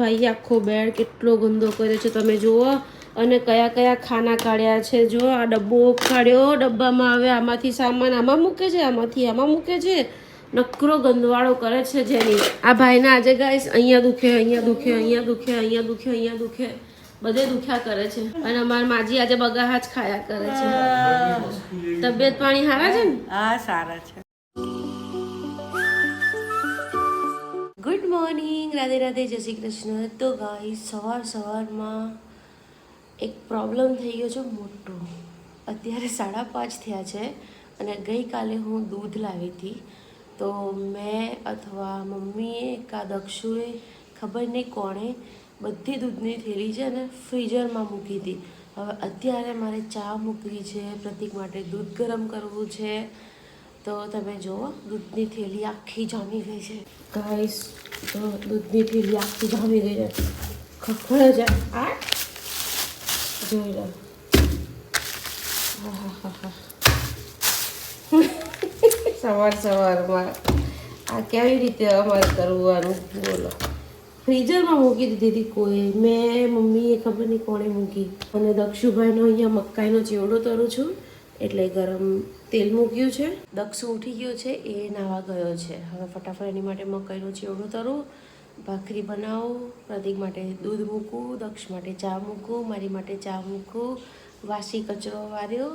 ભાઈએ આખો બેડ કેટલો ગંદો કર્યો છે તમે જુઓ અને કયા કયા ખાના કાઢ્યા છે જો આ ડબ્બો કાઢ્યો ડબ્બામાં હવે આમાંથી સામાન આમાં મૂકે છે આમાંથી આમાં મૂકે છે નકરો ગંદવાળો કરે છે જેની આ ભાઈના આજે ગાઈસ અહીંયા દુખે અહીંયા દુખે અહીંયા દુખે અહીંયા દુખે અહીંયા દુખે બધે દુખ્યા કરે છે અને અમારા માજી આજે બગાહા જ ખાયા કરે છે તબિયત પાણી સારા છે ને હા સારા છે ગુડ મોર્નિંગ રાધે રાધે જય શ્રી કૃષ્ણ તો ગાઈસ સવારમાં એક પ્રોબ્લેમ થઈ ગયો છે મોટો અત્યારે 5:30 થયા છે અને ગઈકાલે હું દૂધ લાવી હતી તો મેં અથવા મમ્મીએ કા દક્ષુએ ખબર નહીં કોણે બધી દૂધની થેલી છે ને ફ્રીઝરમાં મૂકી હતી હવે અત્યારે મારે ચા મૂકવી છે પ્રતિક માટે દૂધ ગરમ કરવું છે તો તમે જુઓ દૂધની થેલી આખી જામી ગઈ છે ગાઈસ તો દૂધની થેલી આખી જામી ગઈ છે ખખડે છે આ જોઈ લો સવારમાં આ કેવી રીતે અમારે કરવાનું બોલો ફ્રીઝરમાં મૂકી દીધી હતી કોઈ મેં મમ્મીએ ખબર નહીં કોણે મૂકી અને દક્ષુભાઈનો અહીંયા મકાઈનો ચેવડો તરું છું એટલે ગરમ તેલ મૂક્યું છે દક્ષુ ઉઠી ગયો છે એ નાવા ગયો છે હવે ફટાફટ એની માટે મકાઈનો ચેવડો તરું ભાખરી બનાવું પ્રતિક માટે દૂધ મૂકું દક્ષ માટે ચા મૂકું મારી માટે ચા મૂકું વાસી કચરો વાર્યો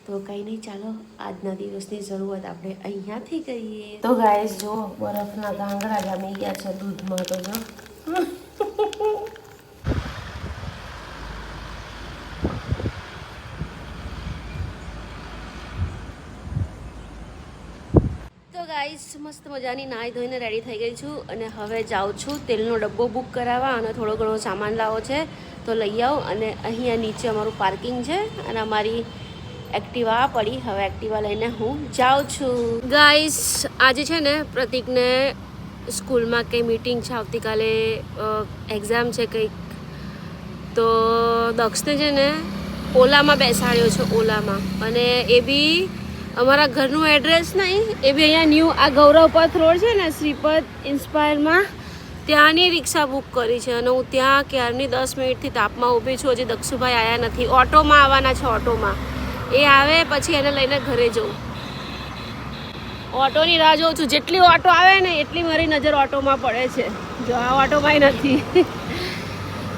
તો કંઈ નહીં ચાલો આજના દિવસની શરૂઆત આપણે અહીંયાથી કરીએ તો ગાઈસ જો બરફના ગાંગડા જામી ગયા છે દૂધમાં તો જો ગાઈસ મસ્ત મજાની નાહી ધોઈને રેડી થઈ ગઈ છું અને હવે જાઉં છું તેલનો ડબ્બો બુક કરાવવા અને થોડો ઘણો સામાન લાવો છે તો લઈ આવો અને અહીંયા નીચે અમારું પાર્કિંગ છે અને અમારી એક્ટિવા પડી હવે એક્ટિવા લઈને હું જાઉં છું ગાઈસ આજે છે ને પ્રતિકને સ્કૂલમાં કંઈ મીટિંગ છે આવતીકાલે એક્ઝામ છે કંઈક તો દક્ષને છે ને ઓલામાં બેસાડ્યો છે ઓલામાં અને એ બી અમારા ઘરનું એડ્રેસ નહીં એ બી અહીંયા ન્યૂ આ ગૌરવપથ રોડ છે ને શ્રીપદ ઇન્સ્પાયરમાં ત્યાંની રિક્ષા બુક કરી છે અને હું ત્યાં ક્યારની 10 મિનિટથી તાપમાં ઊભી છું હજી દક્ષુભાઈ આવ્યા નથી ઓટોમાં આવવાના છે ઓટોમાં એ આવે પછી એને લઈને ઘરે જઉં ઓટોની રાહ જોઉં છું જેટલી ઓટો આવે ને એટલી મારી નજર ઓટોમાં પડે છે જો આ ઓટોમાંય નથી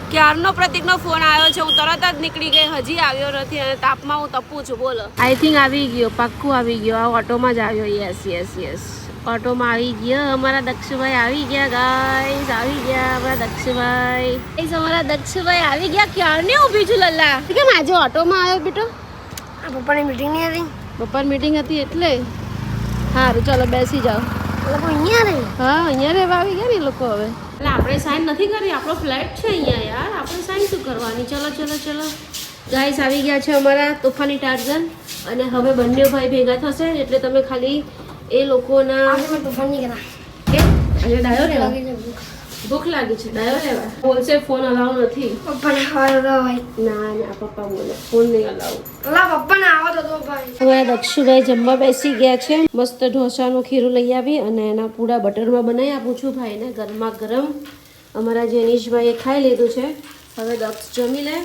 ક્યારનો પ્રતિકનો ફોન આવ્યો છે હું તરત જ નીકળી ગઈ હજી આવ્યો નથી અને તાપમાં હું તપું છું બોલો આઈ થિંક આવી ગયો પાક્કું આવી ગયો આ ઓટોમાં જ આવ્યો યસ ઓટોમાં આવી ગયો અમારા દક્ષુભાઈ આવી ગયા ગાઈસ આવી ગયા અમારા દક્ષુભાઈ આવી ગયા ક્યારની ઊભી છું લલ્લા કેમ આજે ઓટોમાં આવ્યો બેટો આ પપ્પાની મીટિંગ નહીં હતી પપ્પાની મીટિંગ હતી એટલે સારું ચાલો બેસી જાઓ અહીંયા રહેવા આવી ગયા ને લોકો હવે એટલે આપણે સાઈન નથી કરી આપણો ફ્લેટ છે અહીંયા યાર આપણે સાઈન શું કરવાની ચલો ગાઈસ આવી ગયા છે અમારા તોફાની ટાર્ઝન અને હવે બંને ભાઈ ભેગા થશે એટલે તમે ખાલી એ લોકોના ડાયો રહેવા ભૂખ લાગી છે ડાયો રહેવા બોલશે ફોન અલાવ નથી ના પપ્પા બોલે ફોન નહીં અલાવ અમારા દક્ષુભાઈ જમવા બેસી ગયા છે મસ્ત ઢોસાનું ખીરું લઈ આવી અને એના પૂરા બટરમાં બનાવી આપું છું ભાઈને ગરમા ગરમ અમારા જેનીશભાઈએ ખાઈ લીધું છે હવે દક્ષ જમી લે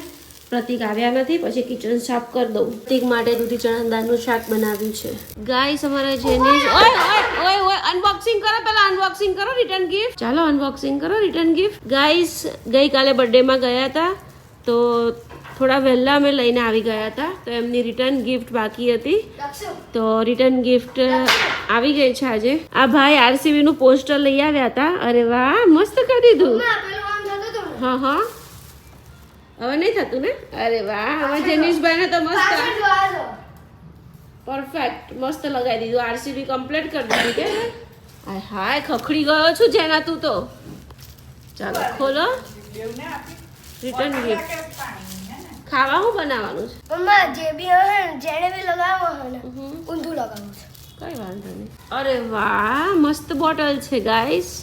પ્રતિક આવ્યા નથી પછી કિચન સાફ કરી દઉં પ્રતિક માટે દૂધી ચણા દાળનું શાક બનાવ્યું છે ગાઈસ અમારા જેનીશ ઓય અનબોક્સિંગ કરો પહેલા અનબોક્સિંગ કરો રિટર્ન ગિફ્ટ ચાલો અનબોક્સિંગ કરો રિટર્ન ગિફ્ટ ગાઈસ ગઈકાલે બર્થડેમાં ગયા હતા તો થોડા વહેલા અમે લઈને આવી ગયા હતા તો એમની રિટર્ન ગિફ્ટ બાકી હતી તો રિટર્ન ગિફ્ટ આવી ગઈ છે આજે આ ભાઈ આરસીબી નું પોસ્ટર લઈ આવ્યા હતા અરે વાહ મસ્ત કરી દીધું હા હવે નહીં થતું ને અરે વાહ અમારા જેનીશભાઈ ને તો મસ્ત પરફેક્ટ મસ્ત લગાવી દીધું આરસીબી કમ્પ્લીટ કરી દીધી કે હાય ખખડી ગયો છું જેના તું તો ચાલો ખોલો રિટર્ન ગિફ્ટ ખાવા હું બનાવવાનું છે મમ્મા જે બી હે જેને બી લગાવો હે ને ઊંધું લગાવવું છે કઈ વાંધો નહીં અરે વાહ મસ્ત બોટલ છે ગાઈસ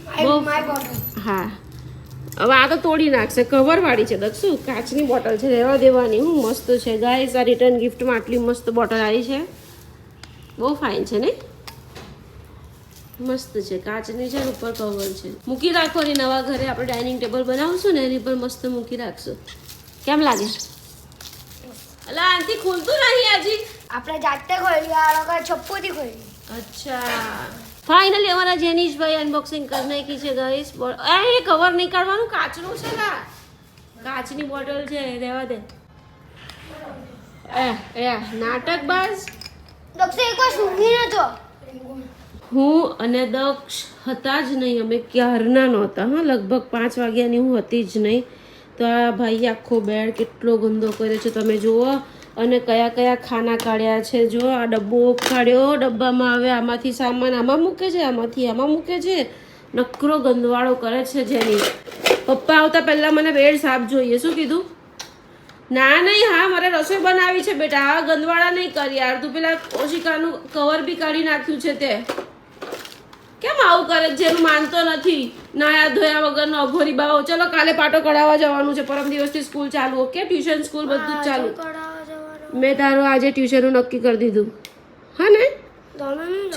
માય બોટલ હા હવે આ તો તોડી નાખશે કવર વાળી છે દક્ષુ કાચની બોટલ છે રહેવા દેવાની હું મસ્ત છે ગાઈસ આ રિટર્ન ગિફ્ટમાં આટલી મસ્ત બોટલ આવી છે બહુ ફાઇન છે ને મસ્ત છે, કાચની છે ને ઉપર કવર છે. મૂકી રાખો ને નવા ઘરે આપણે ડાઇનિંગ ટેબલ બનાવશું ને એની પર મસ્ત મૂકી રાખશું. કેમ લાગે? અલા આંટી ખુલતું નહીં હજી. આપણે જાતે ખોલી, આ લોકો છપ્પુથી ખોલી. અચ્છા ફાઇનલી અમારા જેનીશભાઈ અનબોક્સિંગ કરી નાખી છે ગાઈસ. એ કવર નહીં કાઢવાનું, કાચનું છે ને, કાચની બોટલ છે, રહેવા દે. નાટકબાજ. દક્ષે એકવાર સૂંઘી નતો. હું અને દક્ષ હતા જ નહીં, અમે ક્યારના નહોતા. હા લગભગ 5 વાગ્યાની હું હતી જ નહીં. તો આ ભાઈ આખો બેડ કેટલો ગંદો કર્યો છે તમે જુઓ. અને કયા કયા ખાના કાઢ્યા છે જો. આ ડબ્બો કાઢ્યો, ડબ્બામાં આવે આમાંથી સામાન આમાં મૂકે છે, આમાંથી આમાં મૂકે છે. નકરો ગંદવાળો કરે છે જેની. પપ્પા આવતા પહેલાં મને બેડ સાફ જોઈએ. શું કીધું? ના નહીં, હા મારે રસોઈ બનાવી છે બેટા, આ ગંદવાળા નહીં કર યાર. તું પેલા ઓશિકાનું કવર બી કાઢી નાખ્યું છે તે. કેમ આવું કરે? જેનું માનતો નથી. નાયા ધોયા વગરનો અઘોરી બાવો. ચલો કાલે પાટો કઢાવવા જવાનું છે, પરમ દિવસથી સ્કૂલ ચાલુ. ઓકે ટ્યુશન સ્કૂલ બધું જ ચાલુ. મેં તારું આજે ટ્યુશનનું નક્કી કરી દીધું. હા ને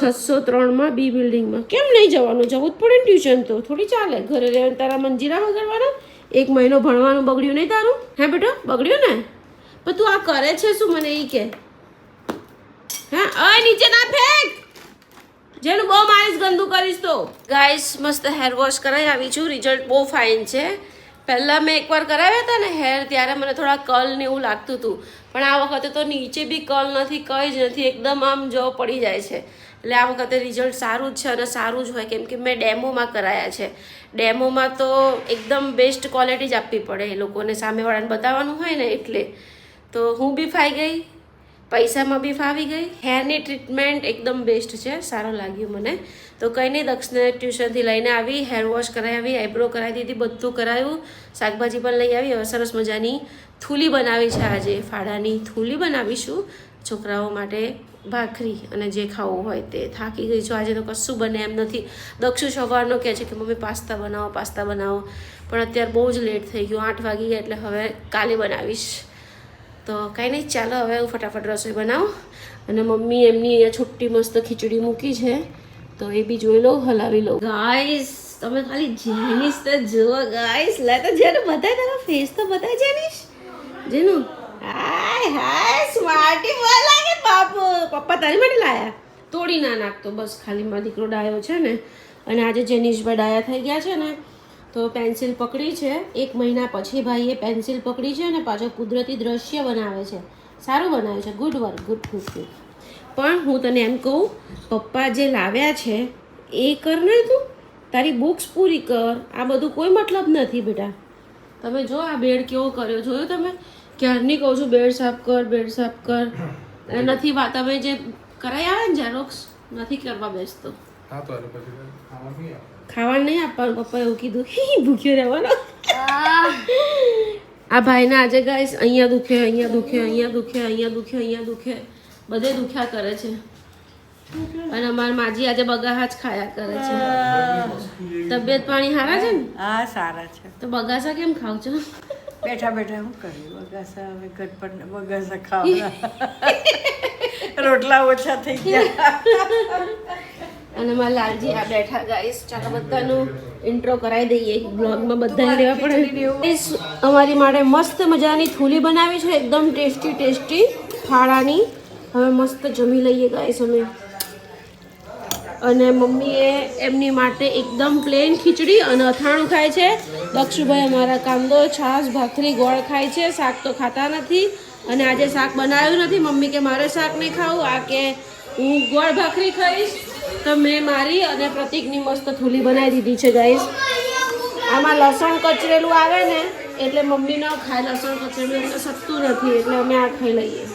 603 બી બિલ્ડિંગમાં. કેમ નહીં જવાનું? જવું જ પડે ને ટ્યુશન તો. થોડી ચાલે ઘરે રહેવાનું. તારા મંજીરા વગાડવાના. 1 મહિનો ભણવાનું બગડ્યું નહીં તારું? હે બેટા બગડ્યું ને? પણ તું આ કરે છે શું મને એ કે? હા અય નીચે ના ફેંક, જેનું બહુ મારીશ ગંદુ કરીશ તો. ગાઈસ મસ્ત હેર વોશ કરાવી આવી છું. રિઝલ્ટ બહુ ફાઇન છે. પહેલાં મેં એકવાર કરાવ્યા હતા ને હેર, ત્યારે મને થોડા કર્લ ને એવું લાગતું હતું. પણ આ વખતે તો નીચે બી કર્લ નથી, કંઈ જ નથી, એકદમ આમ જો પડી જાય છે. એટલે આ વખતે રિઝલ્ટ સારું જ છે અને સારું જ હોય, કેમ કે મેં ડેમોમાં કરાયા છે. ડેમોમાં તો એકદમ બેસ્ટ ક્વોલિટી જ આપવી પડે એ લોકોને, સામેવાળાને બતાવવાનું હોય ને એટલે. તો હું બી ફાઈ ગઈ, પૈસામાં બી ફાવી ગઈ. હેરની ટ્રીટમેન્ટ એકદમ બેસ્ટ છે, સારું લાગ્યું મને. તો કંઈ નહીં, દક્ષને ટ્યુશનથી લઈને આવી, હેર વોશ કરાવી, આઈબ્રો કરાવી દીધી, બધું કરાવ્યું, શાકભાજી પણ લઈ આવી. હવે સરસ મજાની થૂલી બનાવી છે આજે, ફાડાની થૂલી બનાવીશું છોકરાઓ માટે, ભાખરી અને જે ખાવું હોય તે. થાકી ગઈ છું આજે તો, કશું બને એમ નથી. દક્ષુ સવારનો કહે છે કે મમ્મી પાસ્તા બનાવો, પાસ્તા બનાવો, પણ અત્યારે બહુ જ લેટ થઈ ગયું, 8 વાગી ગયા, એટલે હવે કાલે બનાવીશ. તો કાંઈ નહીં, ચાલો હવે હું ફટાફટ રસોઈ બનાવું. અને મમ્મી એમની અહીંયા છોટી મસ્ત ખીચડી મૂકી છે, તો એ બી જોઈ લઉં, હલાવી લઉં. ગાઈસ તમે ખાલી જેનિશ તો જુઓ ગાઈસ. લે તો જેને બતાય, તારા ફેસ તો બતાય જેનિશ. જેનું હાય હાય સ્માર્ટી બોલ લાગે બાપુ. પપ્પા તારી માટે લાયા, તોડી ના નાખતો બસ. ખાલી મારો દીકરો ડાયો છે ને, અને આજે જેનિશભાઈ ડાયા થઈ ગયા છે ને, તો પેન્સિલ પકડી છે. 1 મહિના પછી ભાઈએ પેન્સિલ પકડી છે અને પાછો કુદરતી દ્રશ્ય બનાવે છે. સારું બનાવે છે, good work, good good good. પણ હું તને એમ કહું, પપ્પા જે લાવ્યા છે એ કર ને તું, તારી બુક્સ પૂરી કર. આ બધું કોઈ મતલબ નથી બેટા. તમે જો આ બેડ કેવો કર્યો, જોયું તમે? ક્યારની કહું છું બેડ સાફ કર, બેડ સાફ કર. નથી તમે જે કરાઈ આવે ને ઝેરોક્સ, નથી કરવા બેસતો. ખાવાનું નહીં આપવાનું, પપ્પા એવું કીધું. ભૂખ્યો રહેવાનો. આ ભાઈને આજે ગાઈસ અહીંયા દુખે, અહીંયા દુખે, અહીંયા દુખે, અહીંયા દુખે, અહીંયા દુખે, બધે દુખ્યા કરે છે. અને અમારી માજી આજે બગાસા જ ખાયા કરે છે. તબિયત પાણી સારા છે ને? હા સારા છે. તો બગાસા કેમ ખાવ છો? બેઠા બેઠા શું કર્યું? બગાસા હવે ગટપટ બગાસા ખાવા. રોટલા ઓછા થઈ ગયા. અને મારા લાલજી આ બેઠા ગાઈસ. ચાલો બધાનું ઇન્ટ્રો કરાવી દઈએ, બ્લોગમાં બધા રહેવા પડે. અમારી માટે મસ્ત મજાની થૂલી બનાવી છે, એકદમ ટેસ્ટી ટેસ્ટી ફાળાની. હવે મસ્ત જમી લઈએ ગાઈસ અમે. અને મમ્મીએ એમની માટે એકદમ પ્લેન ખીચડી અને અથાણું ખાય છે. દક્ષુભાઈ અમારા કાંદો, છાશ, ભાખરી, ગોળ ખાય છે. શાક તો ખાતા નથી, અને આજે શાક બનાવ્યું નથી. મમ્મી કે મારે શાક નહીં ખાવું, આ કે હું ગોળ ભાખરી ખાઈશ. તો મેં મારી અને પ્રતિકની મસ્ત થૂલી બનાવી દીધી છે ગાઈસ. આમાં લસણ કચરેલું આવે ને એટલે મમ્મી ન ખાય, લસણ કચરેલું એટલે સત્તું નથી, એટલે અમે આ ખાઈ લઈએ.